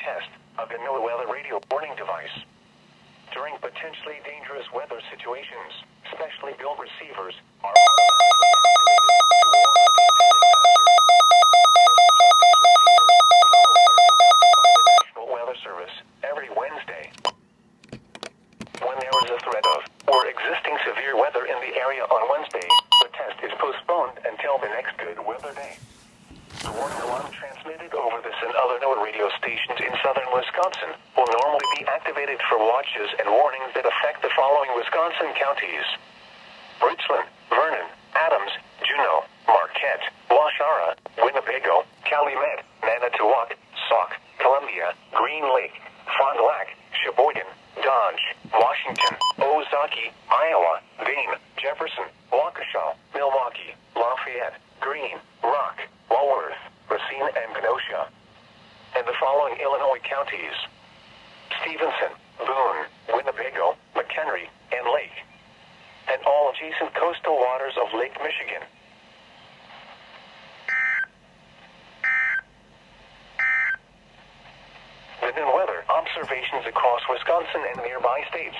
test of the NOAA weather radio warning device. During potentially dangerous weather situations, specially built receivers are automatically activated to warn of impending hazard. Tests of these receivers normally are conducted by the National Weather Service every Wednesday. When there is a threat of or existing severe weather in the area on Wednesday, the test is postponed until the next good weather day. The warning alarm transmitted over this and other NOAA radio stations in southern Wisconsin will normally be activated for watches and warnings that affect the following Wisconsin counties: Richland, Vernon, Adams, Juneau, Marquette, Waushara, Winnebago, Calumet, Manitowoc, Sauk, Columbia, Green Lake, Fond du Lac, Sheboygan, Dodge, Washington, Ozaukee, Iowa, Dane, Jefferson, Waukesha, Milwaukee, Lafayette, Greene, Rock, Walworth, Racine, and Kenosha. And the following Illinois counties: Stevenson, Boone, Winnebago, McHenry, and Lake, and all adjacent coastal waters of Lake Michigan. The NOAA weather observations across Wisconsin and nearby states.